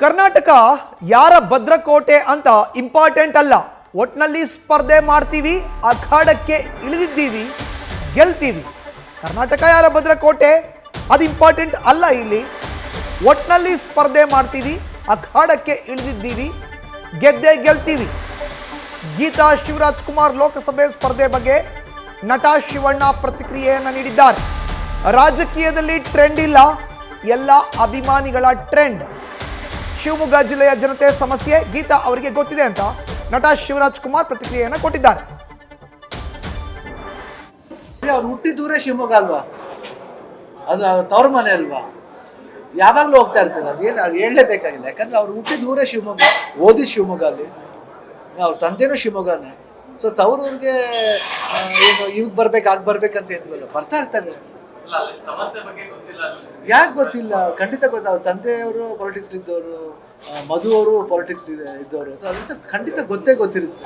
ಕರ್ನಾಟಕ ಯಾರ ಭದ್ರಕೋಟೆ ಅಂತ ಇಂಪಾರ್ಟೆಂಟ್ ಅಲ್ಲ. ಒಟ್ನಲ್ಲಿ ಸ್ಪರ್ಧೆ ಮಾಡ್ತೀವಿ, ಅಖಾಡಕ್ಕೆ ಇಳಿದಿದ್ದೀವಿ, ಗೆಲ್ತೀವಿ. ಕರ್ನಾಟಕ ಯಾರ ಭದ್ರಕೋಟೆ ಅದು ಇಂಪಾರ್ಟೆಂಟ್ ಅಲ್ಲ. ಇಲ್ಲಿ ಒಟ್ನಲ್ಲಿ ಸ್ಪರ್ಧೆ ಮಾಡ್ತೀವಿ, ಅಖಾಡಕ್ಕೆ ಇಳಿದಿದ್ದೀವಿ, ಗೆದ್ದೇ ಗೆಲ್ತೀವಿ. ಗೀತಾ ಶಿವರಾಜ್ಕುಮಾರ್ ಲೋಕಸಭೆ ಸ್ಪರ್ಧೆ ಬಗ್ಗೆ ನಟ ಶಿವಣ್ಣ ಪ್ರತಿಕ್ರಿಯೆಯನ್ನು ನೀಡಿದ್ದಾರೆ. ರಾಜಕೀಯದಲ್ಲಿ ಟ್ರೆಂಡ್ ಇಲ್ಲ, ಎಲ್ಲ ಅಭಿಮಾನಿಗಳ ಟ್ರೆಂಡ್. ಶಿವಮೊಗ್ಗ ಜಿಲ್ಲೆಯ ಜನತೆ ಸಮಸ್ಯೆ ಗೀತಾ ಅವರಿಗೆ ಗೊತ್ತಿದೆ ಅಂತ ನಟ ಶಿವರಾಜ್ಕುಮಾರ್ ಪ್ರತಿಕ್ರಿಯೆಯನ್ನು ಕೊಟ್ಟಿದ್ದಾರೆ. ಅವ್ರು ಹುಟ್ಟಿದೂರೇ ಶಿವಮೊಗ್ಗ ಅಲ್ವಾ, ಅದು ಅವ್ರ ತವ್ರ ಮನೆ ಅಲ್ವಾ, ಯಾವಾಗಲೂ ಹೋಗ್ತಾ ಇರ್ತಾರೆ. ಅದೇನು ಅದು ಹೇಳಲೇಬೇಕಾಗಿಲ್ಲ. ಯಾಕಂದ್ರೆ ಅವ್ರು ಹುಟ್ಟಿದೂರೇ ಶಿವಮೊಗ್ಗ, ಓದಿದ ಶಿವಮೊಗ್ಗ, ಅಲ್ಲಿ ಅವ್ರ ತಂದೆನೂ ಶಿವಮೊಗ್ಗನೇ. ಸೊ ತವ್ರವ್ರಿಗೆ ಇವಾಗ ಬರ್ಬೇಕು ಆಗ ಬರ್ಬೇಕಂತ ಏನಿಲ್ಲ, ಬರ್ತಾ ಇರ್ತಾರೆ. ಯಾಕೆ ಗೊತ್ತಿಲ್ಲ? ಖಂಡಿತ ಗೊತ್ತ. ಅವ್ರ ತಂದೆಯವರು ಪಾಲಿಟಿಕ್ಸ್ ಇದ್ದವರು, ಮಧು ಅವರು ಪಾಲಿಟಿಕ್ಸ್ ಇದ್ದವರು. ಸೊ ಅದರಿಂದ ಖಂಡಿತ ಗೊತ್ತಿರುತ್ತೆ.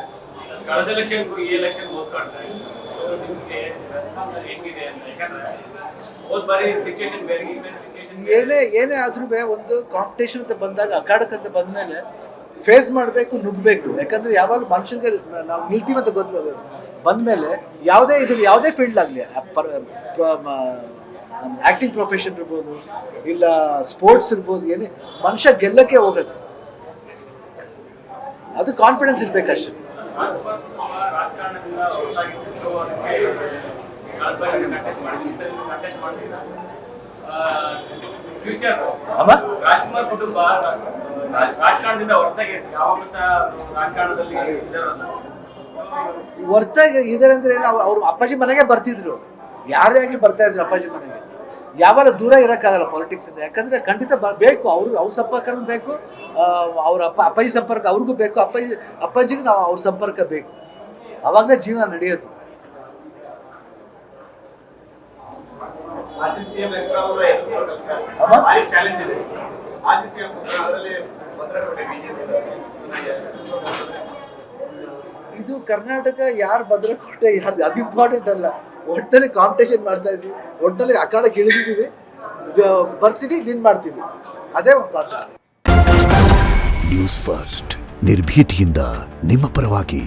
ಏನೇ ಆದ್ರೂ ಒಂದು ಕಾಂಪಿಟೇಷನ್ ಅಂತ ಬಂದಾಗ, ಅಖಾಡಕ್ ಅಂತ ಬಂದ್ಮೇಲೆ ಫೇಸ್ ಮಾಡಬೇಕು, ನುಗ್ಬೇಕು. ಯಾಕಂದ್ರೆ ಯಾವಾಗ ಮನುಷ್ಯನಿಗೆ ನಾವು ನಿಲ್ತೀವಿ ಅಂತ ಬಂದ್ಮೇಲೆ ಯಾವುದೇ ಫೀಲ್ಡ್ ಆಗಲಿ, ಆಕ್ಟಿಂಗ್ ಪ್ರೊಫೆಷನ್ ಇರ್ಬೋದು, ಇಲ್ಲ ಸ್ಪೋರ್ಟ್ಸ್ ಇರ್ಬೋದು, ಏನೇ ಮನುಷ್ಯ ಗೆಲ್ಲಕ್ಕೆ ಹೋಗೋದು, ಅದು ಕಾನ್ಫಿಡೆನ್ಸ್ ಇರ್ಬೇಕಷ್ಟೇ. ಹೊರತಾಗಿ ಇದಾರೆ ಅಂದ್ರೆ ಅವ್ರು ಅಪ್ಪಾಜಿ ಮನೆಗೆ ಬರ್ತಿದ್ರು, ಯಾರೇ ಆಗ್ಲಿ ಬರ್ತಾ ಇದ್ರು ಅಪ್ಪಾಜಿ ಮನೆಗೆ. ಯಾವಾಗ ದೂರ ಇರೋಕ್ಕಾಗಲ್ಲ ಪಾಲಿಟಿಕ್ಸ್ ಇಂದ. ಯಾಕಂದ್ರೆ ಖಂಡಿತ ಬೇಕು, ಅವ್ರ ಸಂಪರ್ಕ ಬೇಕು, ಅವ್ರ ಅಪ್ಪಾಜಿ ಸಂಪರ್ಕ ಅವ್ರಿಗೂ ಬೇಕು, ಅಪ್ಪಾಜಿಗೆ ನಾವು ಅವ್ರ ಸಂಪರ್ಕ ಬೇಕು. ಅವಾಗ ಜೀವನ ನಡೆಯೋದು. ಇದು ಕರ್ನಾಟಕ ಯಾರ ಭದ್ರಕೋಟೆ ಯಾರ್ದು ಅದು ಇಂಪಾರ್ಟೆಂಟ್ ಅಲ್ಲ. ಒಟ್ಟಲ್ಲಿ ಕಾಂಪಿಟೇಷನ್ ಮಾಡ್ತಾ ಇದ್ವಿ, ಒಟ್ಟಲ್ಲಿ ಅಖಾಡಕ್ಕೆ ಇಳಿದಿದ್ದೀವಿ, ಬರ್ತೀವಿ, ವಿನ್ ಮಾಡ್ತೀವಿ, ಅದೇ ಒಂದು ಪಾತ್ರ. ನ್ಯೂಸ್ ಫಸ್ಟ್ ನಿರ್ಭೀತಿಯಿಂದ ನಿಮ್ಮ ಪರವಾಗಿ.